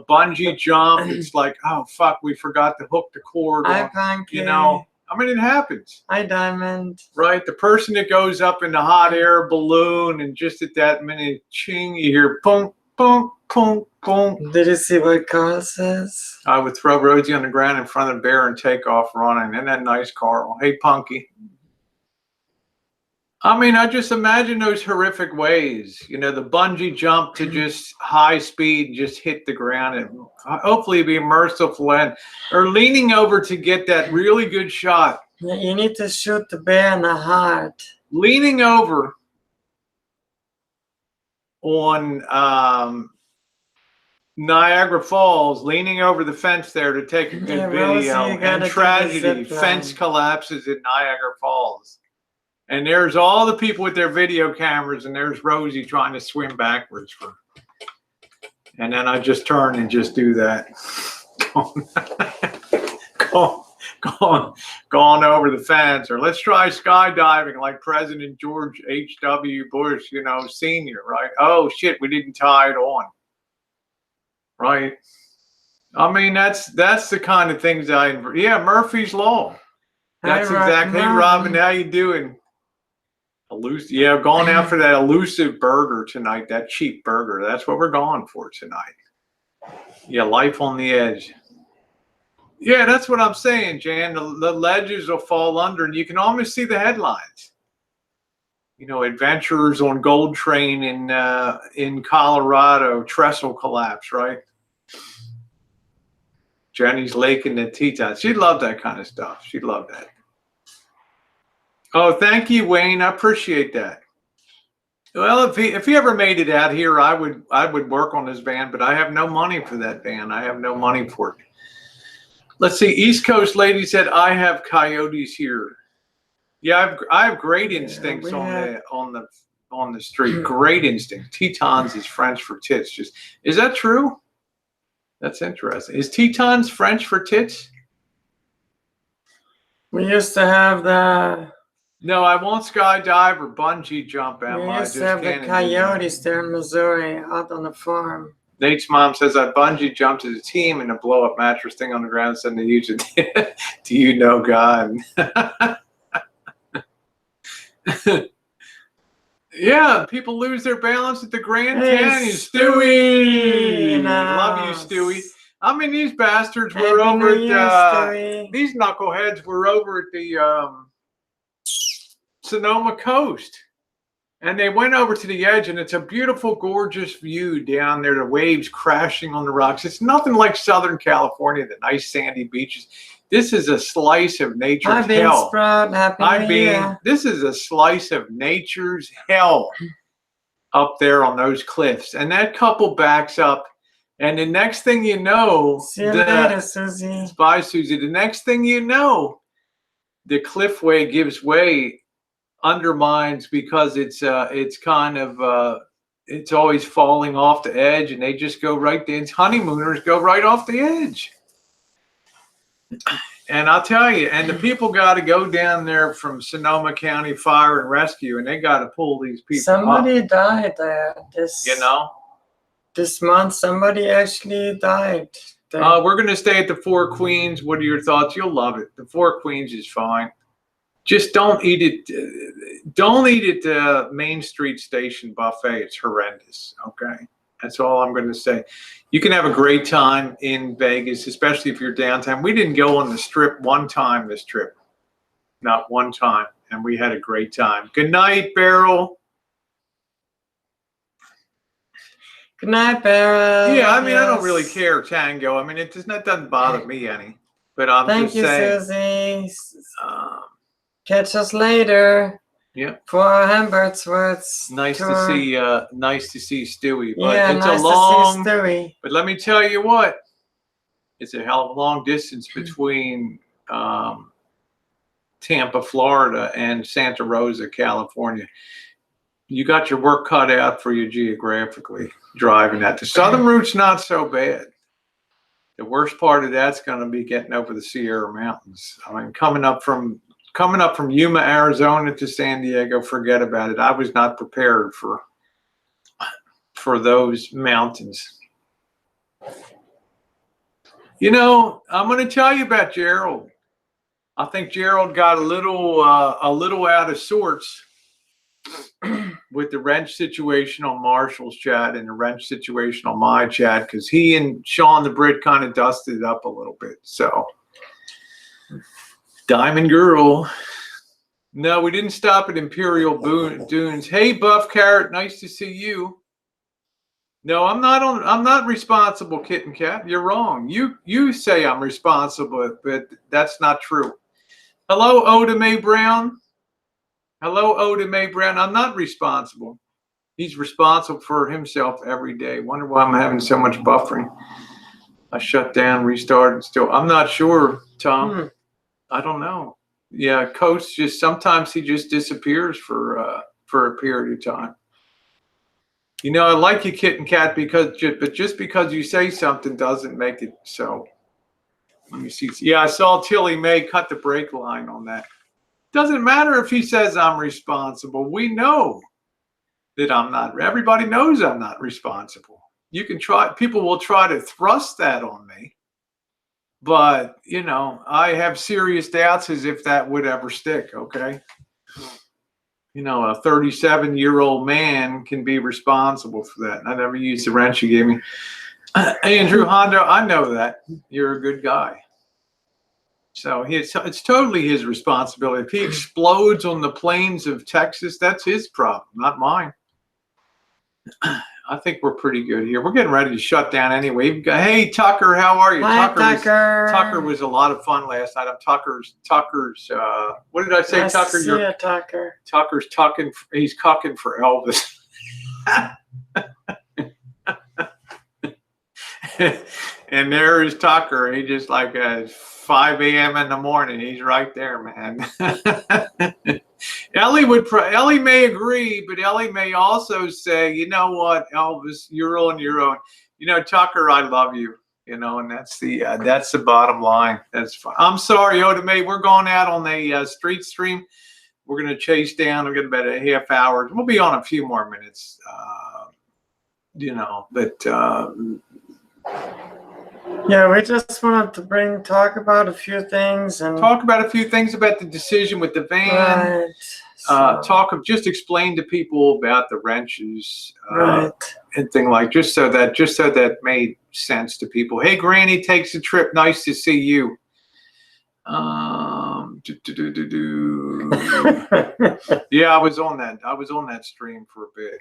bungee jump. It's like, oh fuck, we forgot to hook the cord. Hi, Punky. It happens. Hi, Diamond. Right, the person that goes up in the hot air balloon and just at that minute, ching, you hear boom, boom, boom, boom. Did you see what Carl says? I would throw Rosie on the ground in front of the bear and take off running. Isn't that nice, Carl? Hey, Punky. I just imagine those horrific ways, the bungee jump to just high speed, just hit the ground and hopefully be merciful or leaning over to get that really good shot. Yeah, you need to shoot the bear in the heart. Leaning over on Niagara Falls, leaning over the fence there to take a good video. And tragedy, fence collapses at Niagara Falls. And there's all the people with their video cameras, and there's Rosie trying to swim backwards. And then I just turn and just do that. Going over the fence. Or let's try skydiving like President George H.W. Bush, Sr., right? Oh, shit, we didn't tie it on. Right? That's the kind of things Murphy's Law. That's exactly. Hey, Robin, how you doing? Going out for that elusive burger tonight, that cheap burger. That's what we're going for tonight. Yeah, life on the edge. Yeah, that's what I'm saying, Jan. The ledges will fall under, and you can almost see the headlines. Adventurers on gold train in Colorado, trestle collapse, right? Jenny's Lake in the Tetons. She'd love that kind of stuff. She'd love that. Oh, thank you, Wayne. I appreciate that. Well, if he ever made it out here, I would work on his van, but I have no money for that van. I have no money for it. Let's see. East Coast lady said, "I have coyotes here." Yeah, I have great instincts on the street. Great instinct. Tetons is French for tits. Is that true? That's interesting. Is Tetons French for tits? We used to have the. No, I won't skydive or bungee jump, Emma. We used to have the coyotes there in Missouri, out on the farm. Nate's mom says I bungee jumped as a team in a blow up mattress thing on the ground, and they use it. Do you know God? Yeah, people lose their balance at the Grand Canyon. Stewie, love you, Stewie. I mean, these bastards were over at these knuckleheads were over at the Sonoma coast, and they went over to the edge, and it's a beautiful, gorgeous view down there. The waves crashing on the rocks. It's nothing like Southern California, the nice sandy beaches. This is a slice of nature's hell. This is a slice of nature's hell up there on those cliffs. And that couple backs up, and the next thing you know, see you later, Susie. Bye, Susie. The next thing you know, the cliffway gives way, undermines, because it's kind of it's always falling off the edge, and they just go right there. Honeymooners go right off the edge. And I'll tell you, and the people got to go down there from Sonoma County Fire and Rescue, and they got to pull these people Somebody up. died there. This month, somebody actually died. We're going to stay at the Four Queens. What are your thoughts? You'll love it. The Four Queens is fine. Just don't eat it. Don't eat at the Main Street Station buffet. It's horrendous. Okay. That's all I'm going to say. You can have a great time in Vegas, especially if you're downtown. We didn't go on the Strip one time this trip. Not one time. And we had a great time. Good night, Beryl. Good night, Beryl. Yeah, I mean, I don't really care, Tango. I mean, that doesn't bother me any. But I'm just saying. Thank you, Susie. Catch us later. Yeah. For our Hamburg's words. Nice to see Stewie. But yeah, it's nice a long, to see Stewie. But let me tell you what, it's a hell of a long distance between Tampa, Florida, and Santa Rosa, California. You got your work cut out for you geographically driving that. The southern route's not so bad. The worst part of that's going to be getting over the Sierra Mountains. I mean, coming up from Yuma, Arizona to San Diego, forget about it. I was not prepared for those mountains. You know, I'm going to tell you about Gerald. I think Gerald got a little out of sorts with the wrench situation on Marshall's chat and the wrench situation on my chat, because he and Sean the Brit kind of dusted it up a little bit. So, Diamond Girl. No, we didn't stop at Imperial Dunes. Hey, Buff Carrot, nice to see you. No, I'm not responsible, Kitten Cat. You're wrong. You say I'm responsible, but that's not true. Hello, Oda Mae Brown. Hello, Oda Mae Brown. I'm not responsible. He's responsible for himself every day. Wonder why I'm having so much buffering. I shut down, restarted, still. I'm not sure, Tom. I don't know. Yeah, Coach sometimes he just disappears for a period of time. You know, I like you, Kitten Cat, but just because you say something doesn't make it so. Let me see. Yeah, I saw Tilly May cut the brake line on that. Doesn't matter if he says I'm responsible. We know that I'm not. Everybody knows I'm not responsible. You can try. People will try to thrust that on me. But, you know, I have serious doubts as if that would ever stick, okay? You know, a 37-year-old man can be responsible for that. I never used the wrench you gave me. Andrew Hondo, I know that. You're a good guy. So it's totally his responsibility. If he explodes on the plains of Texas, that's his problem, not mine. I think we're pretty good here. We're getting ready to shut down anyway. Hey, Tucker, how are you? Hi, Tucker was a lot of fun last night. Tucker's, what did I say, nice Tucker? To see you, Tucker. Tucker's tucking, he's cucking for Elvis. And there is Tucker. He just like 5 a.m. in the morning. He's right there, man. Ellie may agree, but Ellie may also say, you know what, Elvis, you're on your own. You know, Tucker, I love you. You know, and that's the bottom line. That's fine. I'm sorry, Oda May. We're going out on the street stream. We're going to chase down. We're going to about a half hour. We'll be on a few more minutes. You know, but. Yeah, we just wanted to talk about a few things and talk about a few things about the decision with the van. Right. Just explain to people about the wrenches, Right. and thing like just so that made sense to people. Hey, Granny takes a trip. Nice to see you. Yeah, I was on that stream for a bit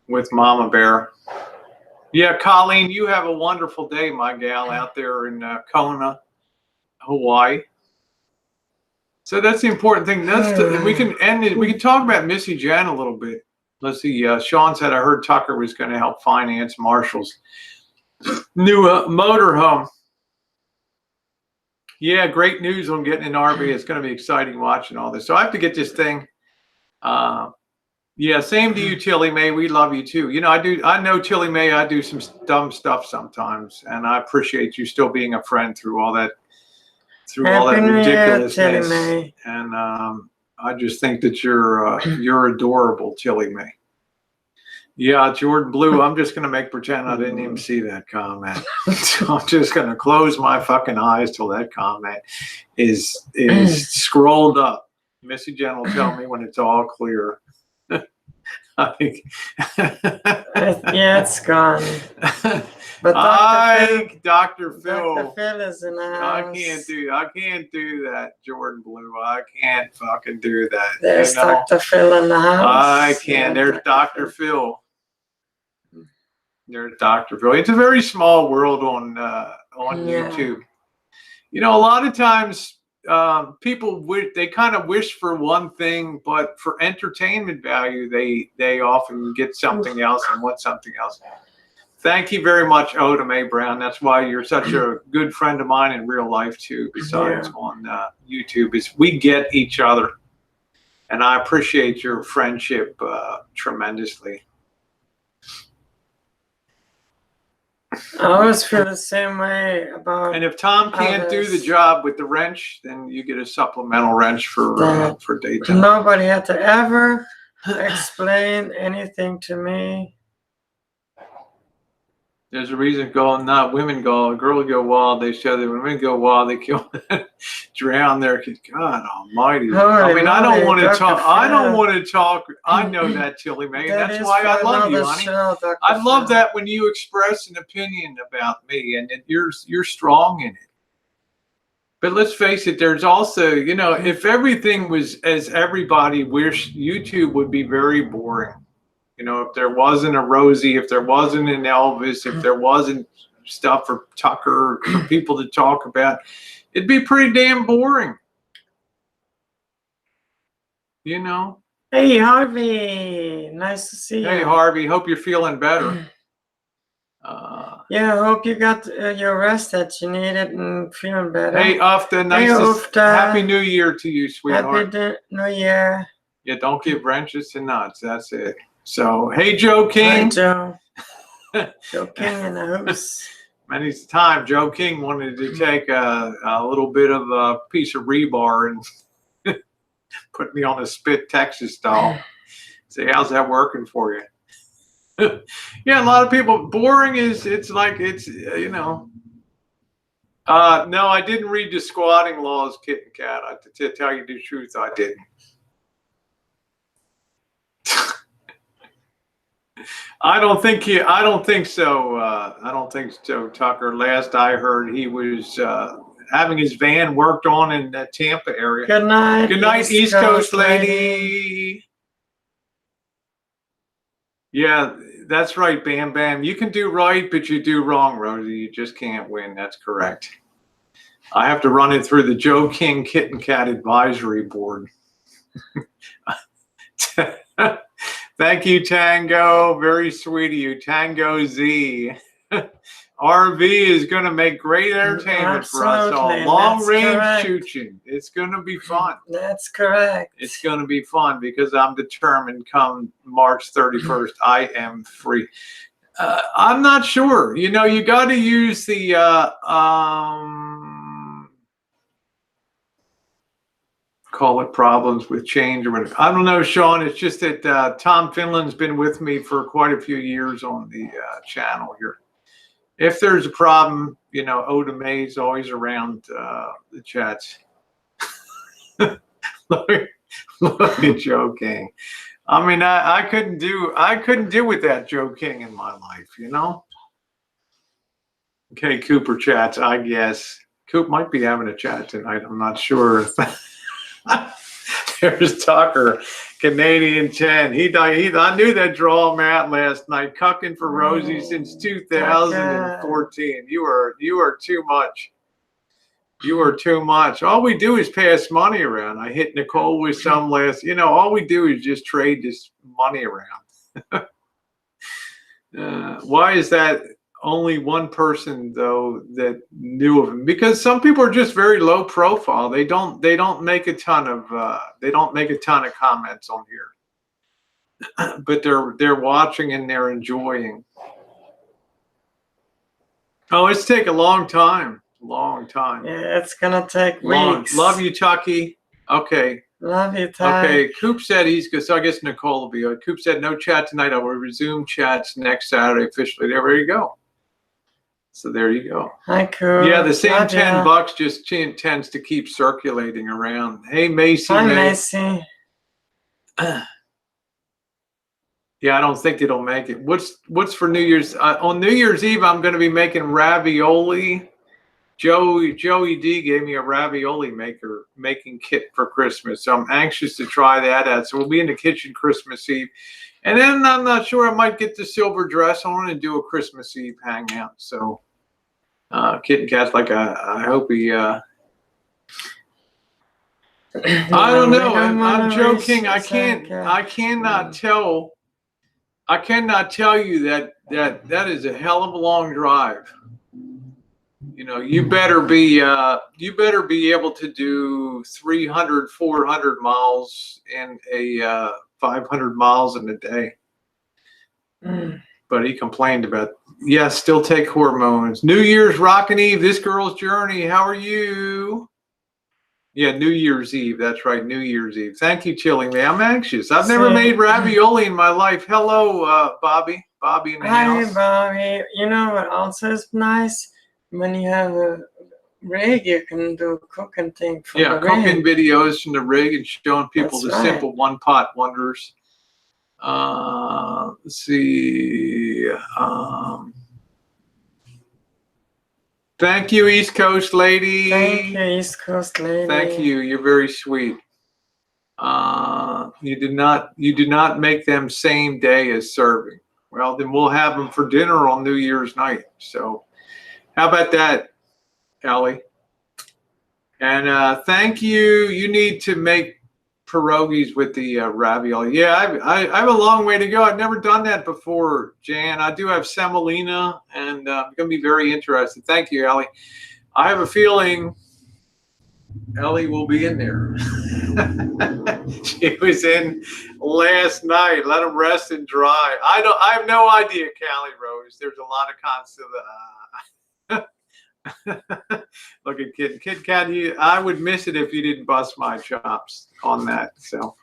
with Mama Bear. Yeah, Colleen, you have a wonderful day, my gal, out there in Kona, Hawaii. So that's the important thing. We can end it. We can talk about Missy Jenn a little bit. Let's see. Sean said I heard Tucker was going to help finance Marshall's new motorhome. Yeah, great news on getting an RV. It's going to be exciting watching all this. So I have to get this thing. Yeah, same to you, Tilly Mae. We love you too. You know, I know Tilly Mae. I do some dumb stuff sometimes, and I appreciate you still being a friend through all that ridiculousness. And I just think that you're adorable, Tilly Mae. Yeah, Jordan Blue. I'm just gonna pretend I didn't even see that comment. So I'm just gonna close my fucking eyes till that comment is scrolled up. Missy Jenn will tell me when it's all clear. Yeah, it's gone. But Dr. Phil. Dr. Phil is in the house. I can't do that, Jordan Blue. I can't fucking do that. There's Dr. Phil in the house. I can't. There's Dr. Phil. There's Dr. Phil. It's a very small world on YouTube. You know, a lot of times people they kind of wish for one thing, but for entertainment value, they often get something else and want something else. Thank you very much, Oda Mae Brown. That's why you're such a good friend of mine in real life too. Besides on YouTube, is we get each other, and I appreciate your friendship tremendously. I always feel the same way about. And if Tom can't do the job with the wrench, then you get a supplemental wrench for daytime. Nobody had to ever explain anything to me. There's a reason women go, girls go wild. They show that when women go wild, they kill, drown their kids. God almighty. I mean, I don't want to talk. I don't want to talk. I know that, Tilly Mae. That's why I love you, honey. I love that when you express an opinion about me and you're strong in it. But let's face it, there's also, you know, if everything was as everybody wished, YouTube would be very boring. You know, if there wasn't a Rosie, if there wasn't an Elvis, if there wasn't stuff for Tucker, for people to talk about, it'd be pretty damn boring. You know? Hey, Harvey. Nice to see you. Hey, Harvey. Hope you're feeling better. Yeah, I hope you got your rest that you needed and feeling better. Hey, Ufta. Happy New Year to you, sweetheart. Happy New Year. Yeah, don't give wrenches to nuts. That's it. So, hey, Joe King. Hi, Joe. Joe King in the house. Many times, Joe King wanted to take a little bit of a piece of rebar and put me on a spit Texas style. Say, how's that working for you? Yeah, a lot of people. Boring is, you know. No, I didn't read the squatting laws, Kit and Cat. To tell you the truth, I didn't. I don't think so. I don't think so, Tucker. Last I heard, he was having his van worked on in the Tampa area. Good night. Good night, East Coast lady. Yeah, that's right, Bam Bam. You can do right, but you do wrong, Rosie. You just can't win. That's correct. I have to run it through the Joe King Kitten Cat Advisory Board. Thank you, Tango. Very sweet of you. Tango Z. RV is going to make great entertainment for us all. Long range shooting. It's going to be fun. That's correct. It's going to be fun because I'm determined come March 31st, I am free. I'm not sure. You know, you got to use the call it problems with change or whatever. I don't know, Sean. It's just that Tom Finland's been with me for quite a few years on the channel here. If there's a problem, you know, Oda May's always around the chats. look at Joe King. I mean, I couldn't do with that Joe King in my life, you know. Okay, Cooper chats. I guess Coop might be having a chat tonight. I'm not sure. There's Tucker, Canadian 10. I knew that draw Matt last night, cucking for Rosie since 2014. You are too much. You are too much. All we do is pass money around. I hit Nicole with some last. You know, all we do is just trade this money around. Why is that? Only one person though that knew of him, because some people are just very low profile. They don't make a ton of comments on here, but they're watching and they're enjoying. Oh, it's take a long time. Yeah, it's gonna take weeks. Love you, Tucky. Okay. Love you, Ty. Okay, Coop said he's good. So I guess Nicole will be. Coop said no chat tonight. I will resume chats next Saturday officially. There you go. So there you go. Hi, Coop. Yeah, the same $10 just tends to keep circulating around. Hey, Macy. Hi, Macy. Yeah, I don't think it'll make it. What's for New Year's? On New Year's Eve, I'm going to be making ravioli. Joey D gave me a ravioli making kit for Christmas, so I'm anxious to try that out. So we'll be in the kitchen Christmas Eve, and then I'm not sure, I might get the silver dress on and do a Christmas Eve hangout. So Kitten Cat's like I hope he. I don't know. I'm joking. I cannot tell you that is a hell of a long drive. You know, you better be able to do 300, 400 miles in a 500 miles in a day. But he complained about, still take hormones. New Year's Rockin' Eve, this girl's journey. How are you? Yeah, New Year's Eve. That's right, New Year's Eve. Thank you, Chilling Me. I'm anxious. I've never made ravioli in my life. Hello, Bobby. Bobby in the house. Hi, Bobby. You know what also is nice? When you have a rig, you can do cooking thing from the rig. Cooking videos from the rig and showing people simple one-pot wonders. Let's see. Thank you, East Coast lady. Thank you, East Coast lady. Thank you. You're very sweet. You did not make them same day as serving. Well, then we'll have them for dinner on New Year's night. So how about that, Ellie? And thank you. You need to make pierogies with the ravioli. Yeah, I have a long way to go. I've never done that before, Jan. I do have semolina, and I'm going to be very interested. Thank you, Ellie. I have a feeling Ellie will be in there. She was in last night. Let them rest and dry. I have no idea, Callie Rose. There's a lot of concept. Look at Kid Cat. I would miss it if you didn't bust my chops on that. So,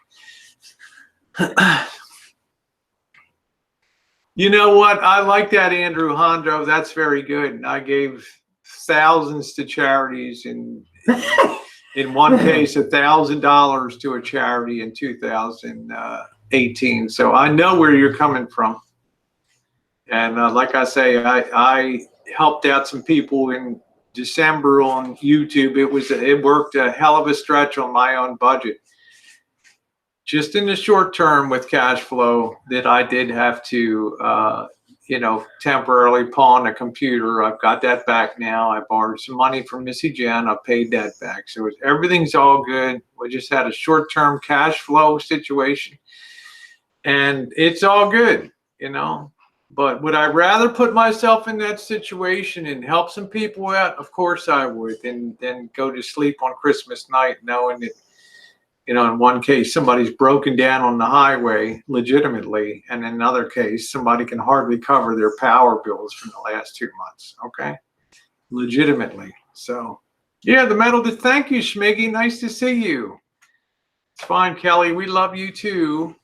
you know what? I like that, Andrew Hondo. That's very good. And I gave thousands to charities, and in one case, $1,000 to a charity in 2018. So I know where you're coming from. And like I say, I helped out some people in December on YouTube. It worked a hell of a stretch on my own budget. just in the short term with cash flow that I did have to, temporarily pawn a computer. I've got that back now. I borrowed some money from Missy Jenn. I paid that back. So everything's all good. We just had a short-term cash flow situation, and it's all good, But would I rather put myself in that situation and help some people out? Of course I would. And then go to sleep on Christmas night knowing that, in one case, somebody's broken down on the highway legitimately. And in another case, somebody can hardly cover their power bills from the last 2 months. Okay. Legitimately. So, yeah, the medal. Thank you, Schmiggy. Nice to see you. It's fine, Kelly. We love you too.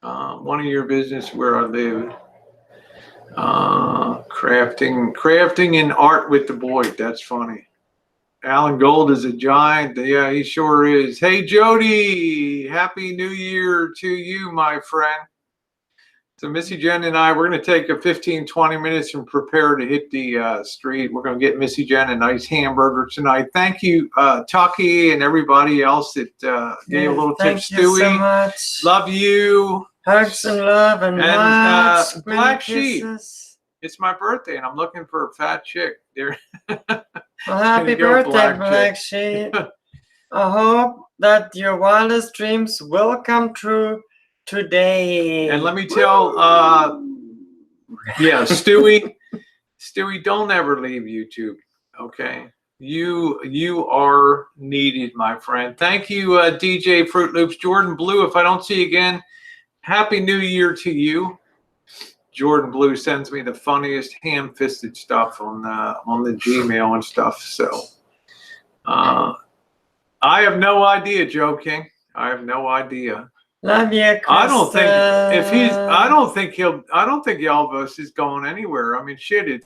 One of your business where I live. Crafting and art with the boy. That's funny. Alan Gold is a giant. Yeah, he sure is. Hey, Jody, happy New Year to you, my friend. So Missy Jenn and I, we're going to take a 15-20 minutes and prepare to hit the street. We're going to get Missy Jenn a nice hamburger tonight. Thank you, Tucky, and everybody else that gave a little tip. Thank you so much. Love you. Hugs and love and lots Black Sheep. kisses. It's my birthday, and I'm looking for a fat chick. There. Well, happy birthday, Black Sheep. I hope that your wildest dreams will come true today. And let me tell, Stewie, don't ever leave YouTube, okay? You are needed, my friend. Thank you, DJ Fruit Loops. Jordan Blue, if I don't see you again, Happy New Year to you. Jordan Blue sends me the funniest ham-fisted stuff on the Gmail and stuff. So I have no idea, Joe King. I have no idea. Love you, Krista. I don't think Elvis is going anywhere. I mean, shit,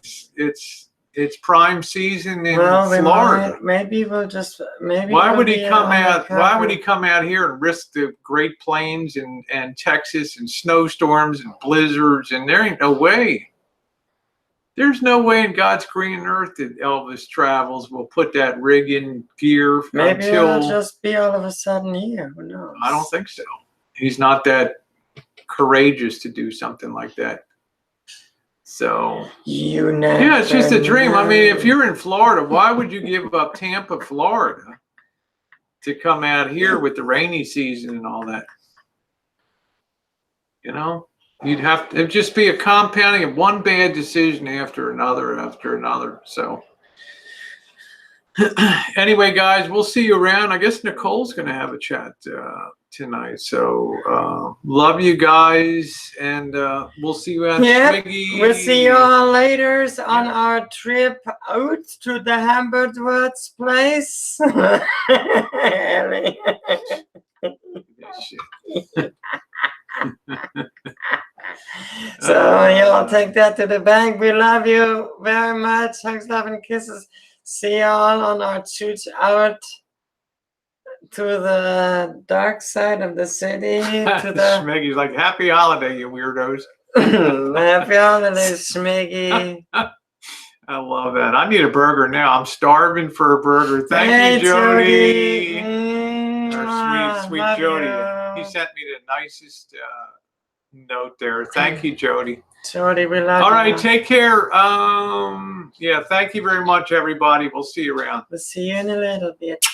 it's prime season in Florida. Maybe we'll just Why would he come out here and risk the Great Plains and Texas and snowstorms and blizzards? And there ain't no way. There's no way in God's green earth that Elvis travels will put that rig in gear. Maybe it'll just be all of a sudden here. Who knows? I don't think so. He's not that courageous to do something like that. So yeah, it's just a dream. I mean, if you're in Florida, why would you give up Tampa, Florida, to come out here with the rainy season and all that? It'd just be a compounding of one bad decision after another. So anyway, guys, we'll see you around. I guess Nicole's going to have a chat tonight. So love you guys, and we'll see you at Swiggy. We'll see you all later on our trip out to the Hamburgwurz place. So y'all take that to the bank. We love you very much. Hugs, love, and kisses. See y'all on our shoot out to the dark side of the city. To the Schmiggy's like, happy holiday, you weirdos. Happy holidays, Schmiggy. I love that. I need a burger now. I'm starving for a burger. Thank you, Jody. Sweet Jody. He sent me the nicest note there. Thank you, Jody. Jody, we love you. All right, take care. Thank you very much, everybody. We'll see you around. We'll see you in a little bit.